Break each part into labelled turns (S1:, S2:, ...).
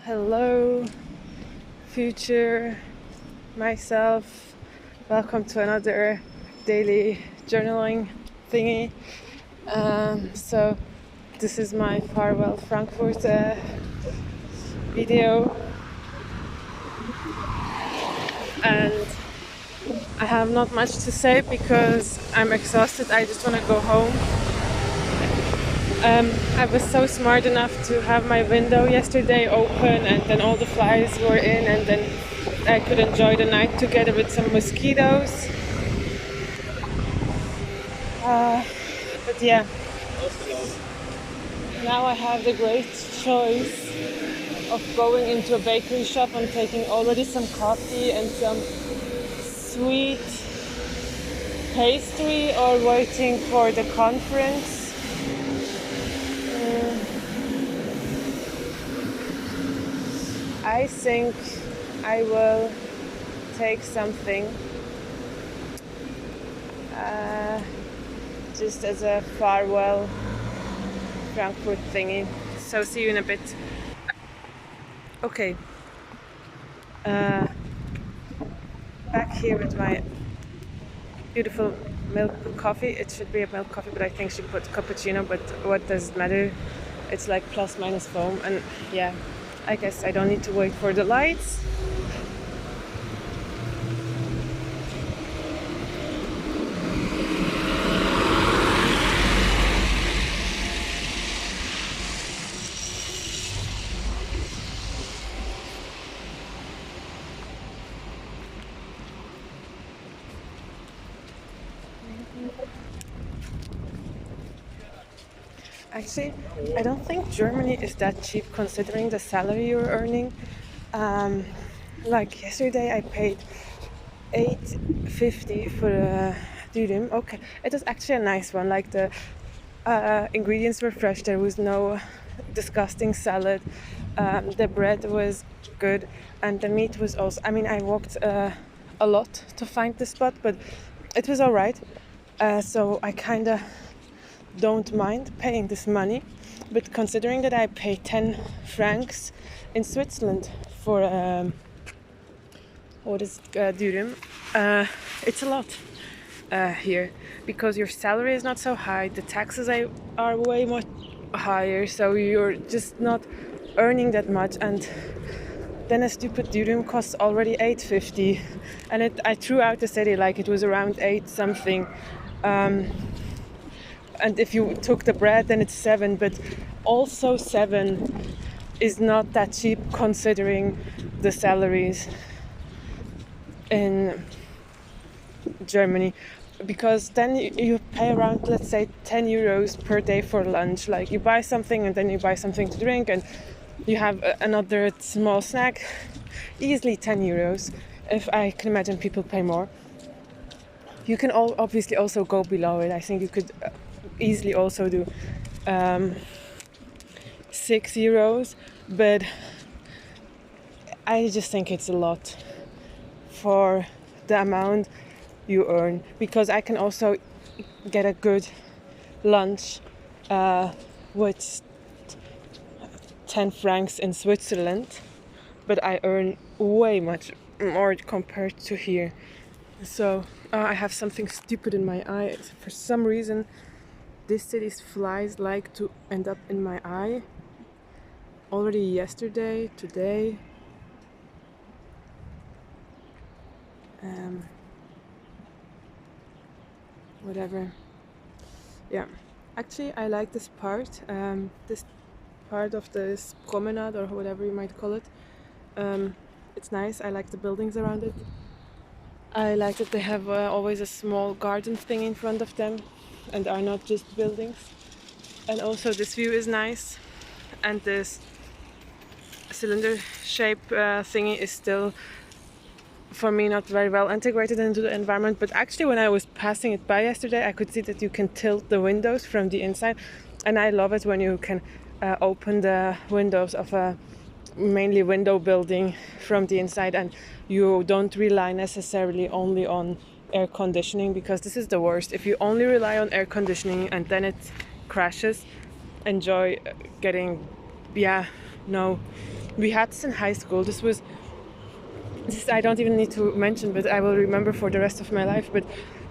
S1: Hello, future myself. Welcome to another daily journaling thingy. So, this is my farewell Frankfurt video, and I have not much to say because I'm exhausted. I just want to go home. I was so smart enough to have my window yesterday open, and then all the flies were in, and then I could enjoy the night together with some mosquitoes. But yeah, now I have the great choice of going into a bakery shop and taking already some coffee and some sweet pastry, or waiting for the conference. I think I will take something just as a farewell Frankfurt thingy. So see you in a bit. Okay. Back here with my beautiful milk coffee. It should be a milk coffee, but I think she put cappuccino, but what does it matter? It's like plus minus foam, and yeah, I guess I don't need to wait for the lights. Actually, I don't think Germany is that cheap considering the salary you're earning. Like yesterday, I paid 8.50 for a dürüm. Okay, it was actually a nice one. Like the ingredients were fresh. There was no disgusting salad. The bread was good, and the meat was also. I mean, I walked a lot to find the spot, but it was all right. So I kind of don't mind paying this money, but considering that I pay 10 francs in Switzerland for what is dürüm, it's a lot here, because your salary is not so high, the taxes are way much higher, so you're just not earning that much, and then a stupid dürüm costs already 8.50, and I threw out the city like it was around 8 something. And if you took the bread, then it's 7, but also 7 is not that cheap considering the salaries in Germany, because then you pay around, let's say, 10 euros per day for lunch. Like, you buy something and then you buy something to drink and you have another small snack, easily 10 euros. If I can imagine people pay more. You can obviously also go below it. I think you could easily also do 6 euros, but I just think it's a lot for the amount you earn, because I can also get a good lunch with 10 francs in Switzerland, but I earn way much more compared to here. So I have something stupid in my eye. For some reason, this city's flies like to end up in my eye. Already yesterday, today. Whatever. Yeah. Actually, I like this part. This part of this promenade, or whatever you might call it. It's nice. I like the buildings around it. I like that they have always a small garden thing in front of them and are not just buildings. And also this view is nice, and this cylinder shape thingy is still, for me, not very well integrated into the environment. But actually, when I was passing it by yesterday, I could see that you can tilt the windows from the inside, and I love it when you can open the windows of a mainly window building from the inside, and you don't rely necessarily only on air conditioning, because this is the worst. If you only rely on air conditioning and then it crashes, enjoy getting We had this in high school. This I don't even need to mention, but I will remember for the rest of my life. But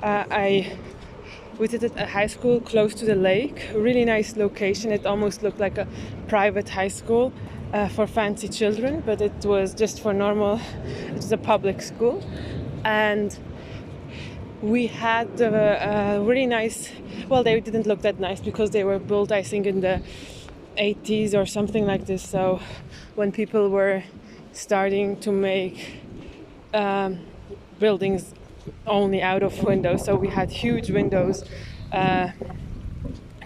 S1: I visited a high school close to the lake, a really nice location. It almost looked like a private high school for fancy children, but it was just for normal, it was a public school. And we had a really nice, well, they didn't look that nice because they were built, I think, in the 80s or something like this. So when people were starting to make buildings only out of windows, so we had huge windows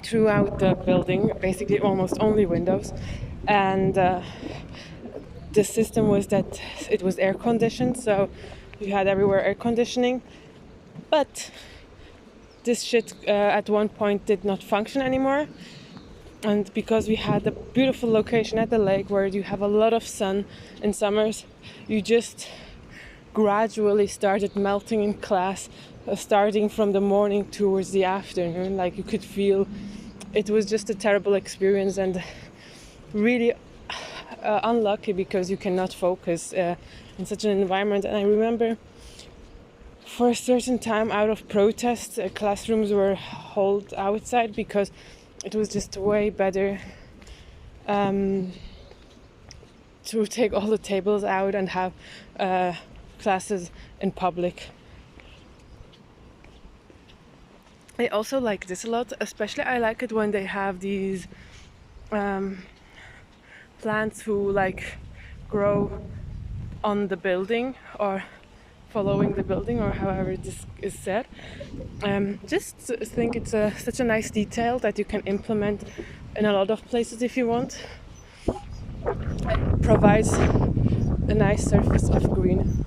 S1: throughout the building, basically almost only windows. And the system was that it was air conditioned, so you had everywhere air conditioning. But this shit at one point did not function anymore. And because we had a beautiful location at the lake where you have a lot of sun in summers, you just gradually started melting in class, starting from the morning towards the afternoon. Like, you could feel it was just a terrible experience and really unlucky because you cannot focus in such an environment. And I remember for a certain time, out of protest, classrooms were held outside because it was just way better to take all the tables out and have classes in public. I also like this a lot, especially I like it when they have these plants who like grow on the building or following the building, or however this is said. Just think it's such a nice detail that you can implement in a lot of places if you want. It provides a nice surface of green.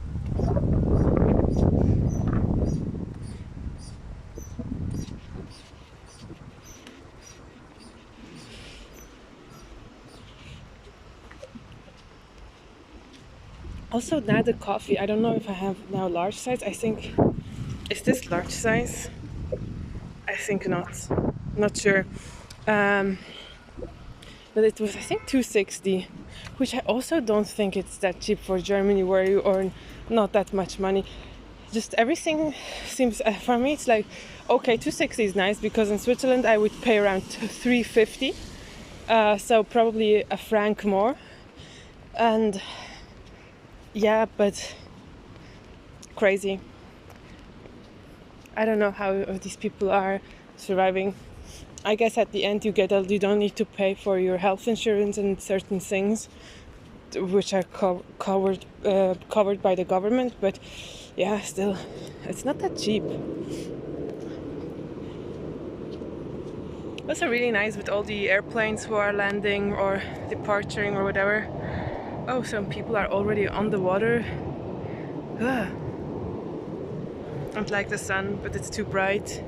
S1: Also, now the coffee, I don't know if I have now large size. I think, is this large size? I think not. Not sure. But it was, I think, 260, which I also don't think it's that cheap for Germany, where you earn not that much money. Just everything seems, for me, it's like, okay, 260 is nice, because in Switzerland I would pay around 350, so probably a franc more. And yeah, but crazy. I don't know how these people are surviving. I guess at the end you don't need to pay for your health insurance and certain things, which are covered by the government. But yeah, still, it's not that cheap. Also really nice with all the airplanes who are landing or departing or whatever. Oh, some people are already on the water. I don't like the sun, but it's too bright.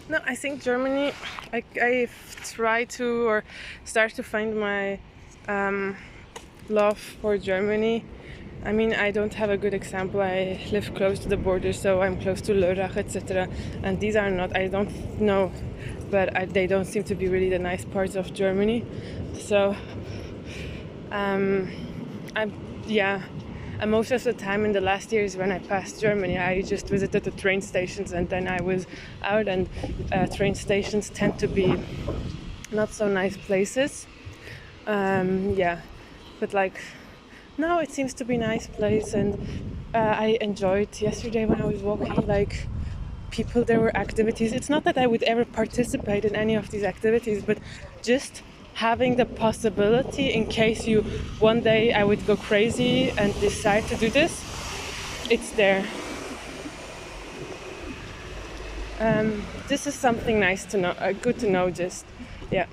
S1: No, I think Germany, I try to, or start to find my love for Germany. I mean, I don't have a good example. I live close to the border, so I'm close to Lörrach, etc. And these are not, I don't know, but they don't seem to be really the nice parts of Germany. So, and most of the time in the last years when I passed Germany, I just visited the train stations and then I was out, and train stations tend to be not so nice places. But like, now it seems to be a nice place, and I enjoyed yesterday when I was walking, like, people, there were activities. It's not that I would ever participate in any of these activities, but just having the possibility in case one day I would go crazy and decide to do this, it's there. This is something nice to know, good to know, just, yeah.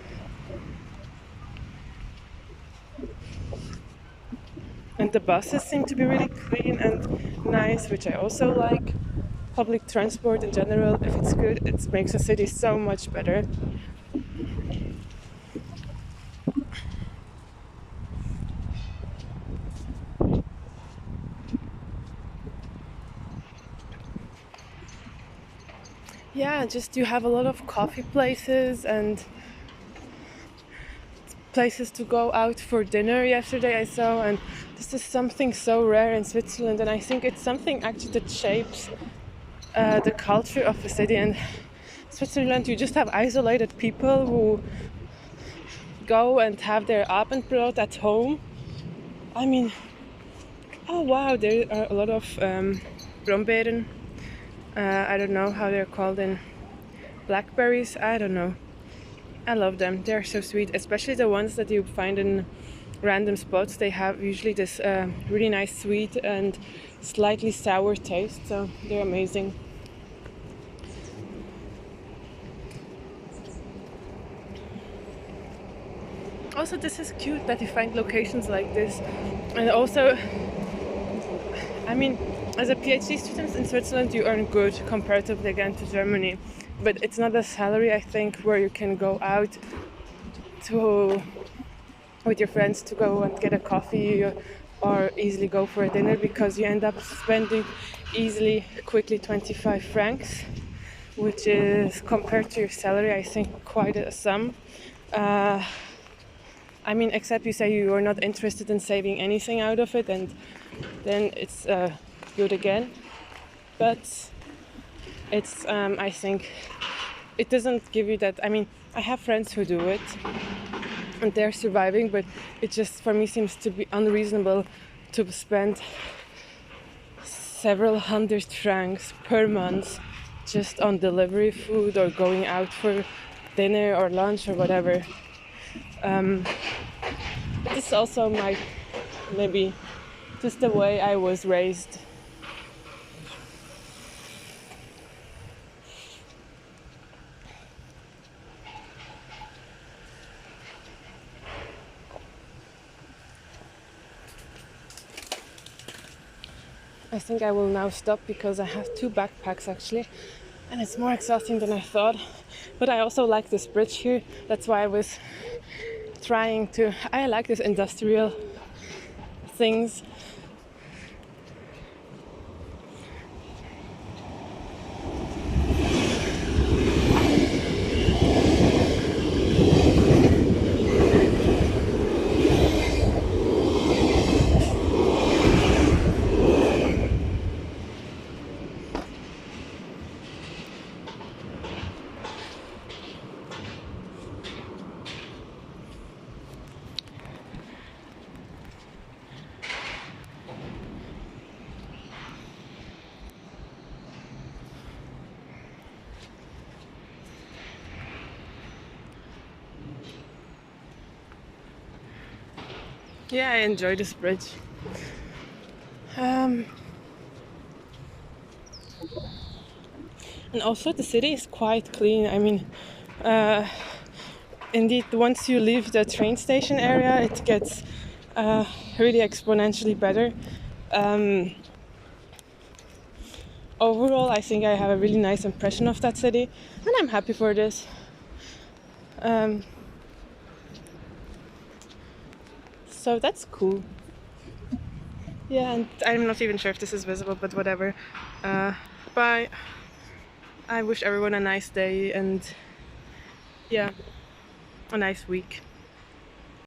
S1: And the buses seem to be really clean and nice, which I also like. Public transport in general, if it's good, it makes a city so much better. yeah, just you have a lot of coffee places and places to go out for dinner yesterday I saw, and this is something so rare in Switzerland, and I think it's something actually that shapes the culture of the city. And Switzerland, you just have isolated people who go and have their Abendbrot at home. I mean, oh wow, there are a lot of Brombeeren. I don't know how they're called in blackberries. I don't know. I love them. They're so sweet, especially the ones that you find in random spots. They have usually this really nice sweet and slightly sour taste, so they're amazing. Also, this is cute that you find locations like this, and also, I mean, as a PhD student in Switzerland, you earn good comparatively again to Germany, but it's not a salary, I think, where you can go out to with your friends to go and get a coffee or easily go for a dinner, because you end up spending easily, quickly 25 francs, which is compared to your salary, I think, quite a sum. I mean, except you say you are not interested in saving anything out of it, and then it's good again. But it's, I think, it doesn't give you that. I mean, I have friends who do it, and they're surviving, but it just for me seems to be unreasonable to spend several hundred francs per month just on delivery food or going out for dinner or lunch or whatever. This is also my, maybe just the way I was raised. I think I will now stop because I have 2 backpacks actually, and it's more exhausting than I thought. But I also like this bridge here. That's why I was trying to. I like this industrial things. Yeah, I enjoy this bridge. And also the city is quite clean. I mean, indeed, once you leave the train station area, it gets really exponentially better. Overall, I think I have a really nice impression of that city, and I'm happy for this. So that's cool. Yeah, and I'm not even sure if this is visible, but whatever. Bye. I wish everyone a nice day and, yeah, a nice week.